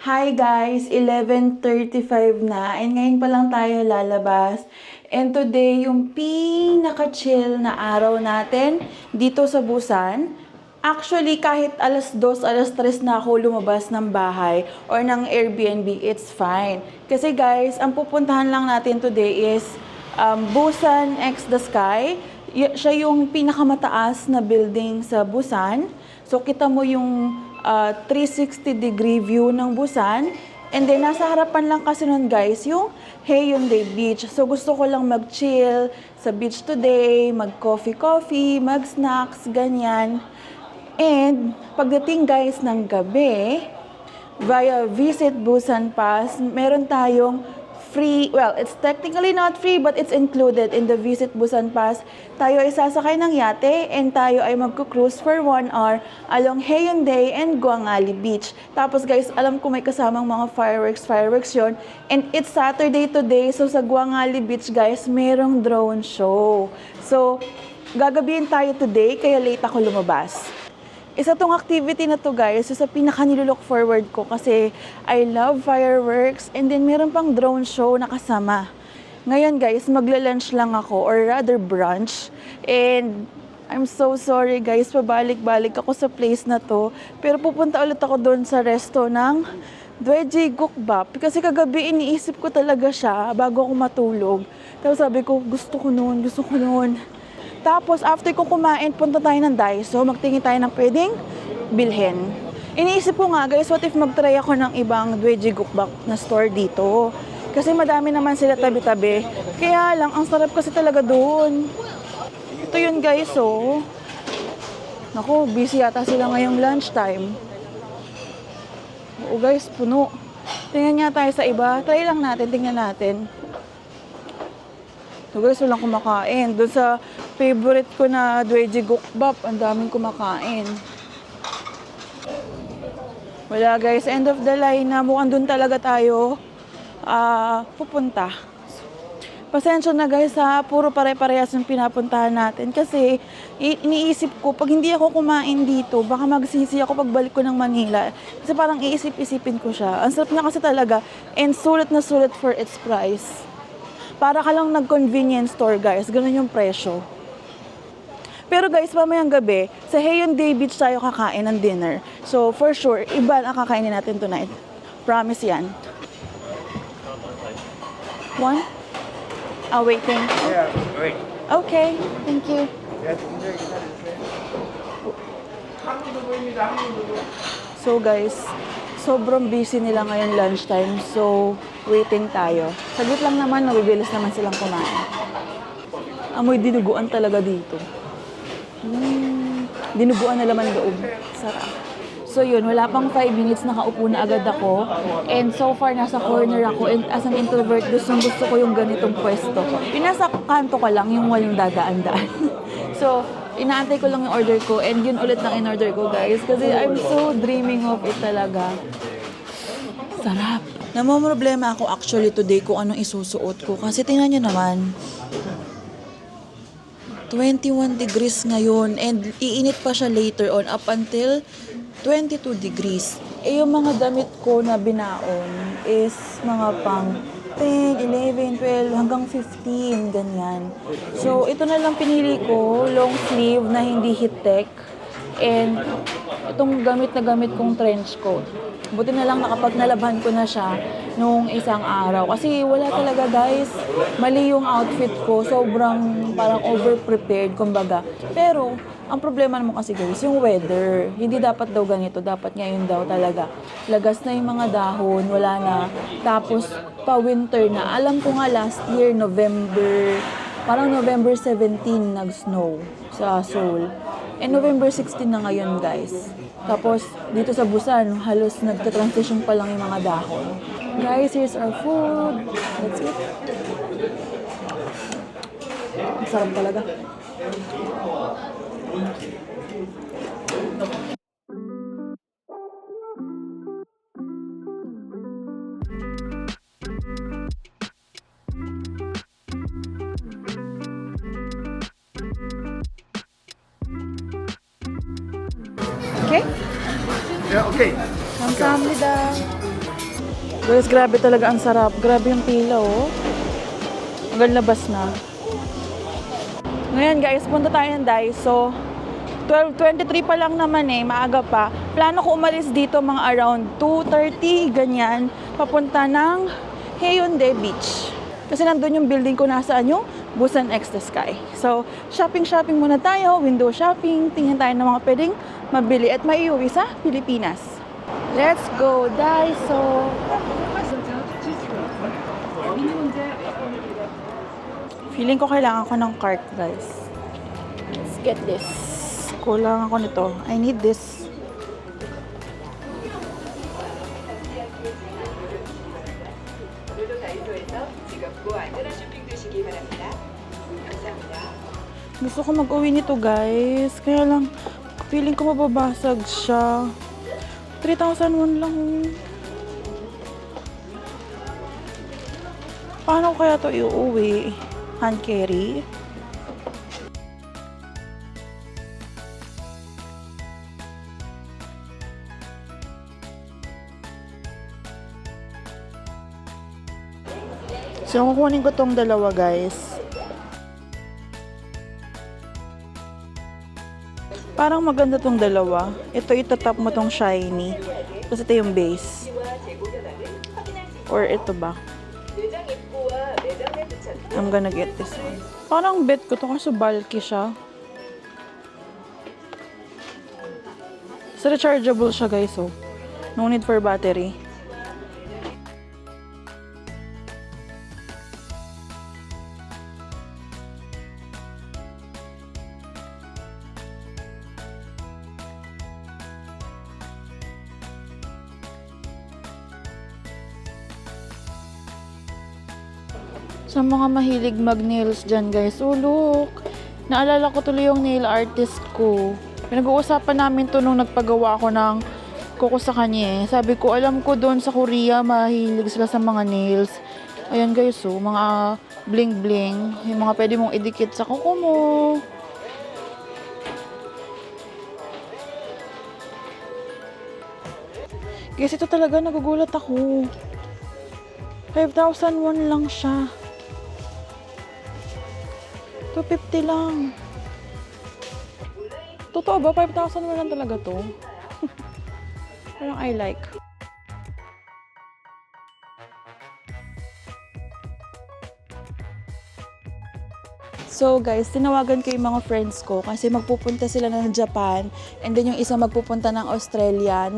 Hi guys! 11:35 na and ngayon pa lang tayo lalabas. And today, yung pinaka-chill na araw natin dito sa Busan. Actually, kahit alas 2, alas 3 na ako lumabas ng bahay or ng Airbnb, it's fine. Kasi guys, ang pupuntahan lang natin today is Busan X the Sky. Siya yung pinakamataas na building sa Busan. So, kita mo yung 360-degree view ng Busan. And then, nasa harapan lang kasi nun guys, yung Haeundae Beach. So, gusto ko lang mag-chill sa beach today, mag-coffee, mag-snacks, ganyan. And, pagdating guys ng gabi, via Visit Busan Pass, meron tayong free, well, it's technically not free, but it's included in the Visit Busan Pass. Tayo ay sasakay ng yate and tayo ay magko-cruise for 1 hour along Haeundae and Gwangali Beach. Tapos guys, alam ko may kasamang mga fireworks yon. And it's Saturday today, so sa Gwangali Beach guys, merong drone show. So, gagabihin tayo today, kaya late ako lumabas. Isa tong activity na to guys, sa pinaka nilook forward ko kasi I love fireworks and then meron pang drone show na kasama. Ngayon guys, magla-lunch lang ako or rather brunch. And I'm so sorry guys, pabalik-balik ako sa place na to. Pero pupunta ulit ako doon sa resto ng Dweji Gukbap. Kasi kagabi iniisip ko talaga siya bago ako matulog. Tapos sabi ko, gusto ko noon. Tapos, after ko kumain, punta tayo ng Daiso, magtingin tayo ng pwedeng bilhin. Iniisip ko nga, guys, what if mag-try ako ng ibang Dweji Gukbap na store dito? Kasi madami naman sila tabi-tabi. Kaya lang, ang sarap kasi talaga doon. Ito yun, guys, oh. Naku, busy yata sila ngayong lunchtime. Oo, guys, puno. Tingnan nga tayo sa iba. Try lang natin, tingnan natin. So guys, walang kumakain. Doon sa favorite ko na Dweji Gukbap, ang daming kumakain. Wala guys, end of the line na mukhang doon talaga tayo pupunta. Pasensya na guys ha, puro pare-parehas yung pinapuntahan natin. Kasi iniisip ko, pag hindi ako kumain dito, baka magsisi ako pagbalik ko ng Manila. Kasi parang iisip-isipin ko siya. Ang sarap niya kasi talaga and sulit na sulit for its price. Para ka lang nag-convenience store, guys. Ganun yung presyo. Pero guys, mamayang gabi, sa Haeundae Beach tayo kakain ng dinner. So, for sure, iba ang kakainin natin tonight. Promise yan. One? Waiting. Yeah, wait. Okay, thank you. So guys, sobrang busy nila ngayon lunchtime. So, waiting tayo. Saglit lang naman, nabibilis naman silang kumain. Amoy dinuguan talaga dito. Dinuguan na laman loob. Sarap. So yun, wala pang 5 minutes, nakaupo na agad ako. And so far, nasa corner ako. And as an introvert, gusto ko yung ganitong pwesto. Yung nasa kanto ka lang, yung walang dadaan-daan. So, inaantay ko lang yung order ko. And yun ulit lang in-order ko, guys. Kasi I'm so dreaming of it talaga. Sarap. Namomroblema ako actually today kung anong isusuot ko. Kasi tingnan nyo naman, 21 degrees ngayon and iinit pa siya later on up until 22 degrees. Eh yung mga damit ko na binaon is mga pang 10, 11, 12 hanggang 15, ganyan. So ito na lang pinili ko, long sleeve na hindi heat-tech. And itong gamit na gamit kong trench coat. Buti na lang nakapag nalaban ko na siya nung isang araw. Kasi wala talaga guys, mali yung outfit ko. Sobrang parang over-prepared, kumbaga. Pero, ang problema naman kasi guys, yung weather. Hindi dapat daw ganito, dapat ngayon daw talaga. Lagas na yung mga dahon, wala na. Tapos, pa-winter na. Alam ko nga last year, parang November 17 nag-snow sa Seoul. And November 16 na ngayon, guys. Tapos, dito sa Busan, halos nagka-transition pa lang yung mga dahon. Guys, here's our food. Let's eat. Ang sarap talaga. Okay? Yeah, okay. 감사합니다. Guys, grabe talaga ang sarap. Grabe yung pila, oh. Hanggang labas na. Ngayon guys, punta tayo ng Daiso. 12:23 pa lang naman eh, maaga pa. Plano ko umalis dito mga around 2:30, ganyan. Papunta ng Haeundae Beach. Kasi nandun yung building ko, nasaan yung Busan X The Sky. So, shopping muna tayo, window shopping. Tingnan tayo ng mga pwedeng mabili at maiuwi sa Pilipinas. Let's go, Daiso! Feeling ko kailangan ko ng cart, guys. Let's get this. Kulang ako nito. I need this. Gusto ko mag-uwi nito, guys. Kaya lang, feeling ko mababasag siya. 3,001 lang. Paano kaya to iuwi? Hand carry? So, kukunin ko tong dalawa, guys. Parang maganda tong dalawa. Ito, itatap mo tong shiny. Tapos ito yung base. Or ito ba? I'm gonna get this one. Parang bet ko to kasi bulky siya. So, rechargeable siya, guys. So, no need for battery. Sa mga mahilig mag-nails dyan, guys. Oh, look! Naalala ko tuloy yung nail artist ko. Pinag-uusapan namin to nung nagpagawa ako ng kuko sa kanya. Sabi ko, alam ko doon sa Korea, mahilig sila sa mga nails. Ayan, guys, oh. Mga bling-bling. Yung mga pwede mong idikit sa kuko mo. Guys, ito talaga nagugulat ako. 5,001 lang siya. 250 lang. Totoo ba? 5,001 lang talaga to? Parang I like. So guys, tinawagan ko yung mga friends ko kasi magpupunta sila ng Japan and then yung isa magpupunta ng Australia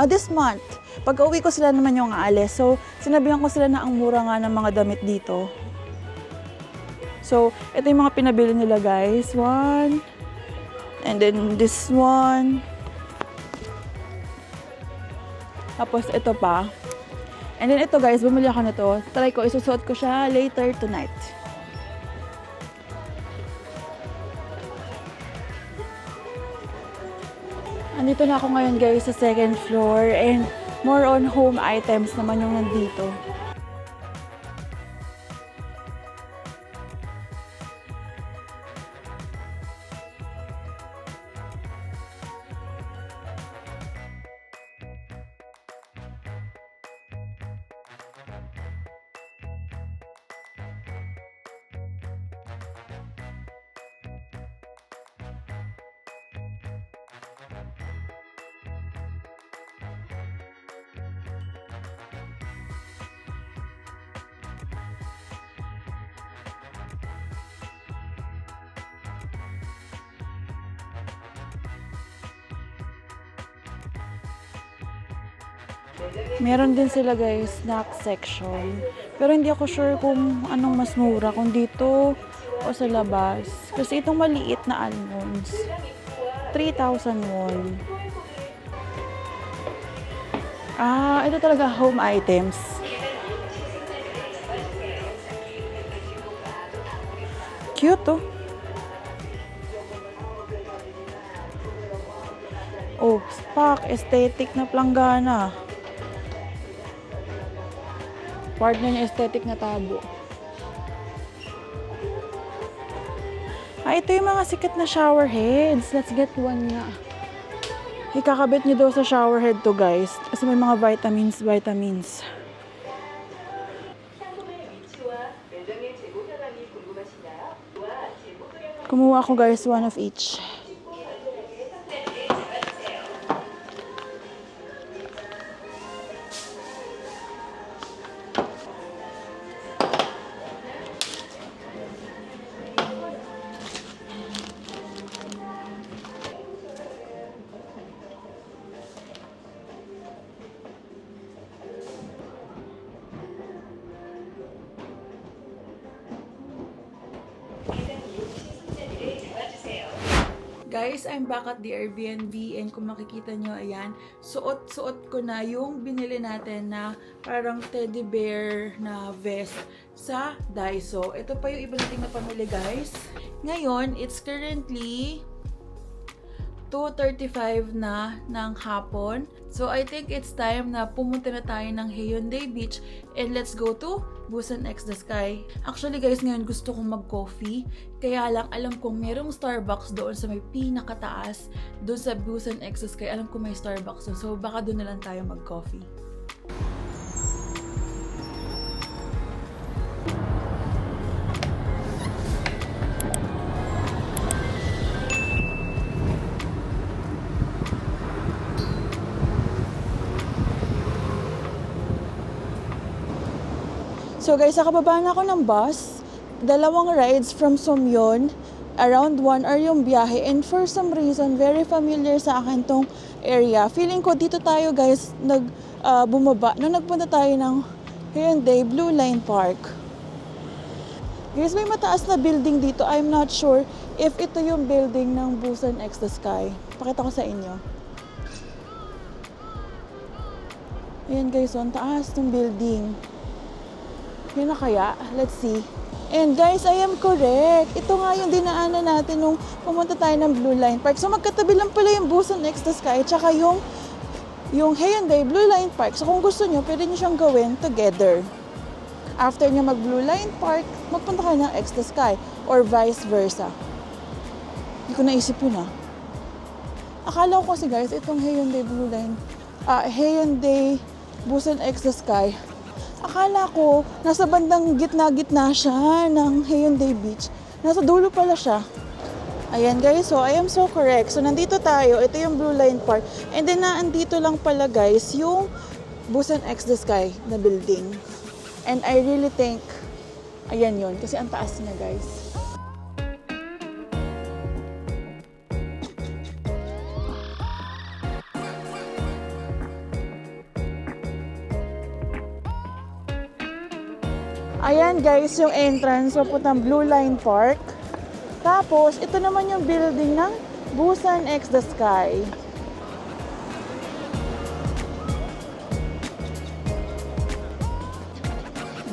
this month. Pag-uwi ko sila naman yung aalis. So, sinabihan ko sila na ang mura nga ng mga damit dito. So, ito yung mga pinabili nila, guys. One. And then this one. Tapos ito pa. And then ito, guys, bumili ako nito. Try ko, isusuot ko siya later tonight. Andito na ako ngayon, guys, sa second floor. And more on home items naman yung nandito. Meron din sila, guys, snack section. Pero hindi ako sure kung anong mas mura, kung dito o sa labas. Kasi itong maliit na almonds, 3,000 won. Ito talaga home items. Cute, oh. Oh, spak, aesthetic na planggana. Partner niya aesthetic na tabo. Ito yung mga sikat na shower heads. Let's get one nga. Ikakabit niyo daw sa shower head to, guys. Kasi may mga vitamins. Kumuha ako guys, one of each. Guys, I'm back at the Airbnb and kung makikita nyo, ayan, suot-suot ko na yung binili natin na parang teddy bear na vest sa Daiso. Ito pa yung iba nating napamili, guys. Ngayon, it's currently 2:35 na ng hapon. So, I think it's time na pumunta na tayo ng Haeundae Beach and let's go to Busan X The Sky. Actually guys, ngayon gusto kong mag-coffee. Kaya lang, alam kong merong Starbucks doon sa may pinakataas. Doon sa Busan X The Sky, alam kong may Starbucks doon. So, baka doon na lang tayo mag-coffee. So guys, nakababa na ako ng bus. 2 rides from Somyeon. Around 1 hour yung biyahe. And for some reason, very familiar sa akin tong area. Feeling ko dito tayo guys, bumaba. Nung nagpunta tayo ng Haeundae Blue Line Park. Guys, may mataas na building dito. I'm not sure if ito yung building ng Busan X The Sky. Pakita ko sa inyo. Ayan guys, ang taas ng building. Yun na kaya? Let's see. And guys, I am correct. Ito nga yung dinaanan natin nung pumunta tayo ng Blue Line Park. So magkatabi lang pala yung Busan X The Sky tsaka yung Haeundae Blue Line Park. So kung gusto nyo, pwede nyo siyang gawin together. After nyo mag Blue Line Park, magpunta kayo ng X The Sky or vice versa. Hindi ko naisip yun ah. Akala ko kasi guys, itong Haeundae Busan X The Sky, akala ko, nasa bandang gitna-gitna siya ng Haeundae Beach. Nasa dulo pala siya. Ayan guys, so I am so correct. So nandito tayo, ito yung Blue Line Park. And then naandito lang pala guys, yung Busan X The Sky na building. And I really think, ayan yun, kasi ang taas niya guys. Ayan guys, yung entrance papuntang Blue Line Park. Tapos, ito naman yung building ng Busan X The Sky.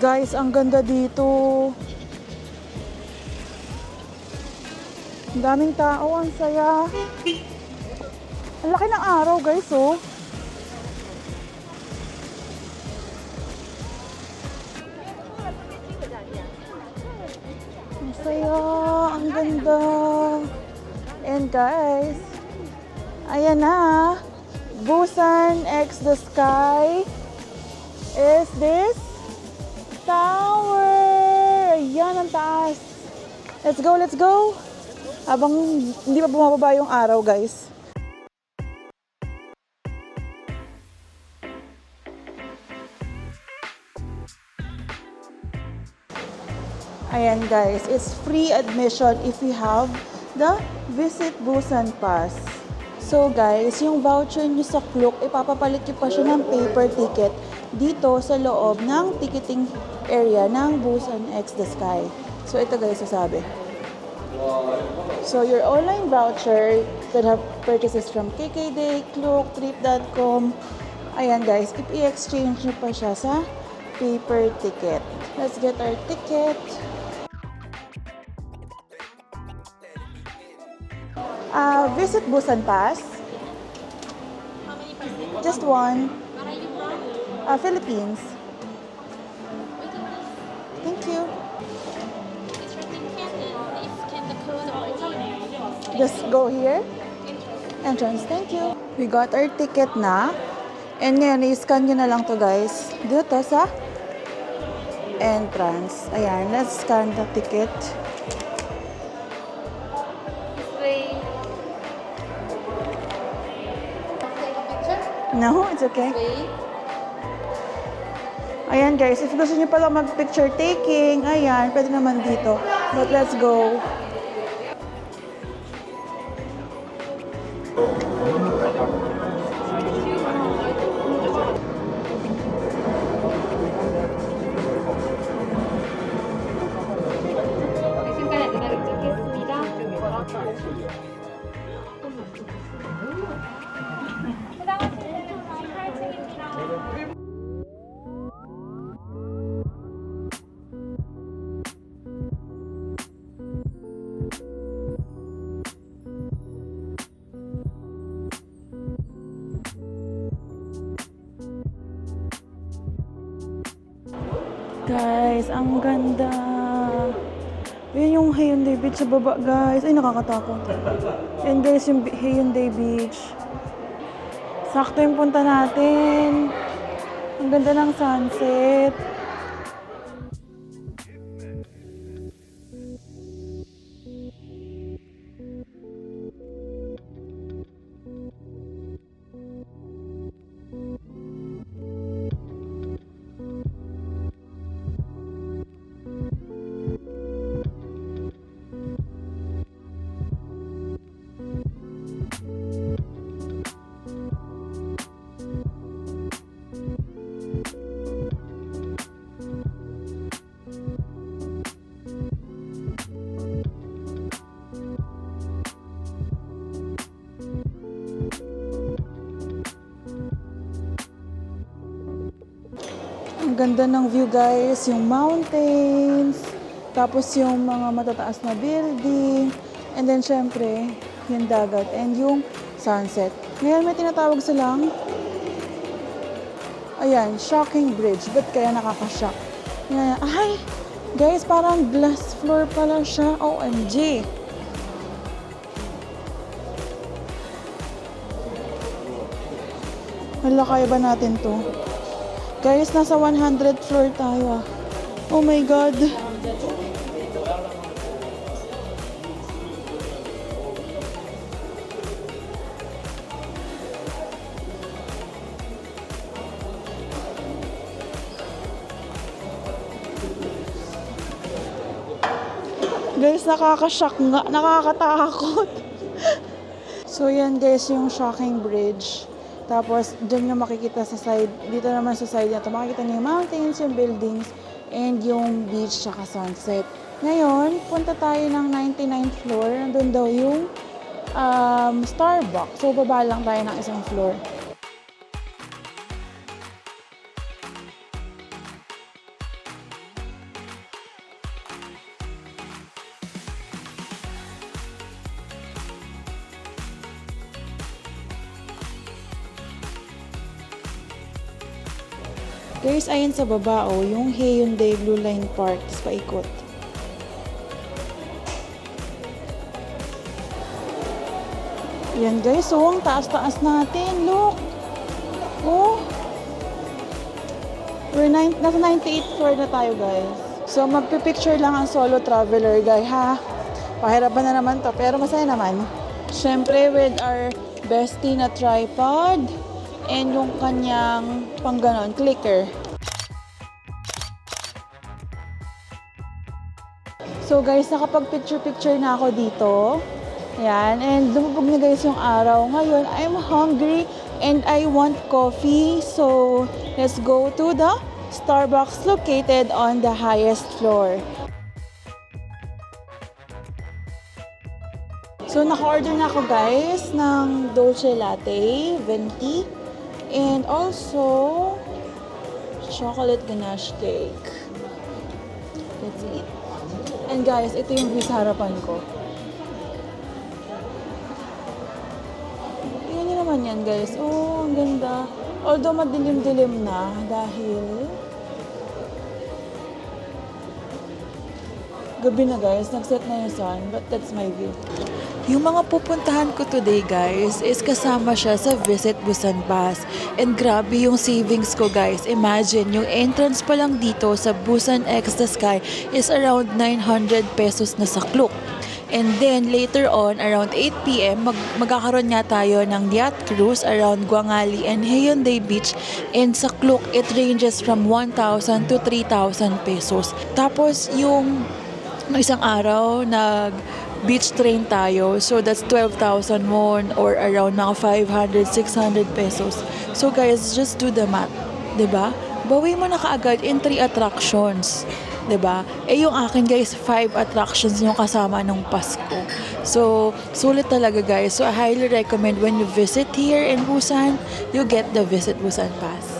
Guys, ang ganda dito. Ang daming tao, ang saya. Ang laki ng araw guys, oh. Saya, ang ganda. And guys, ayan na. Busan X The Sky is this tower. Ayan, ang taas. Let's go, let's go. Habang hindi pa bumababa yung araw, guys. Ayan guys, it's free admission if you have the Visit Busan Pass. So guys, yung voucher nyo sa Klook, ipapapalit nyo pa siya ng paper ticket dito sa loob ng ticketing area ng Busan X The Sky. So ito guys, sasabi. So your online voucher could have purchases from KKday, Klook, Trip.com. Ayan guys, i-exchange nyo pa siya sa paper ticket. Let's get our ticket. Visit Busan Pass. How many percent? Just one. Where are you from? Philippines. Wait, please. Thank you. It's your ticket and if can the code or email. Just go here. Entrance. Thank you. We got our ticket na. And ngayon, i-scan nyo na lang to guys. Dito sa entrance. Ayan, let's scan the ticket. Way. Take a picture. No, it's okay. Way. Ayan guys, if gusto niyo pala mag-picture taking, ayan, pwede naman dito. But let's go. 지금까지 누나를 찍겠습니다. 해당하시는 8층입니다. Guys, ang ganda. Yun yung Hyundai Beach sa baba, guys. Ay, nakakatakot. Yan, guys, yung Hyundai Beach. Sakto yung punta natin. Ang ganda ng sunset. Ang ganda ng view, guys. Yung mountains, tapos yung mga matataas na building, and then syempre, yung dagat, and yung sunset. Ngayon may tinatawag silang, ayan, shocking bridge. Ba't kaya nakaka-shock? Yan, ay, guys, parang glass floor pala siya. OMG! Hala, kaya ba natin to? Guys, nasa 100th floor tayo ah. Oh my God. Guys, nakaka-shock nga. Nakakatakot. So yan guys, yung shocking bridge. Tapos, dyan yung makikita sa side, dito naman sa side na ito, makikita niyo yung mountains, yung buildings, and yung beach, tsaka sunset. Ngayon, punta tayo ng 99th floor. Nandun daw yung Starbucks. So, baba lang tayo ng isang floor. Guys, ayun sa baba, oh, yung Hyundai Blue Line Park. Tapos paikot. Yan guys, oh, ang taas-taas natin. Look! Oh! Nasa 98th floor na tayo, guys. So, magpipicture lang ang solo traveler, guys, ha? Pahirapan na naman to, pero masaya naman. Siyempre, with our bestie na tripod. And yung kanyang pangganon, clicker. So guys, nakapag-picture-picture na ako dito. Ayan, and lumubog na guys yung araw. Ngayon, I'm hungry and I want coffee. So, let's go to the Starbucks located on the highest floor. So, naka-order na ako guys ng Dolce Latte, venti. And also, chocolate ganache cake. Let's eat. And guys, ito yung view sa harapan ko. Tingnan nyo naman yan guys. Oh, ang ganda. Although madilim-dilim na dahil Gabi na guys, nag-set na yung sun, but that's my view. Yung mga pupuntahan ko today guys is kasama siya sa Visit Busan Pass. And grabe yung savings ko guys. Imagine, yung entrance pa lang dito sa Busan X the Sky is around 900 pesos na sa Klook. And then later on, around 8 p.m., magkakaroon nga tayo ng yacht cruise around Guangali and Hyundai Beach. And sa Klook, it ranges from 1,000 to 3,000 pesos. Tapos yung isang araw, beach train tayo. So that's 12,000 won or around mga 500, 600 pesos. So guys, just do the math. 'Di ba? Bawi mo na kaagad in 3 attractions. 'Di ba? Eh yung akin guys, 5 attractions yung kasama nung Pasko. So, sulit talaga guys. So I highly recommend when you visit here in Busan, you get the Visit Busan Pass.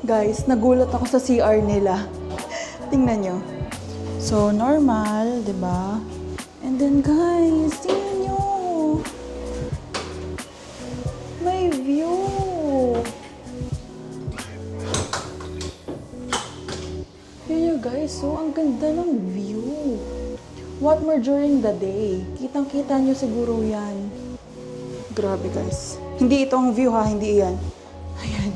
Guys, nagulat ako sa CR nila. Tingnan nyo. So, normal, 'di ba? And then guys, tingnan nyo. May view. Tingnan nyo guys, so ang ganda ng view. What more during the day? Kitang-kita nyo siguro yan. Grabe guys. Hindi ito ang view ha, hindi yan. Ayan.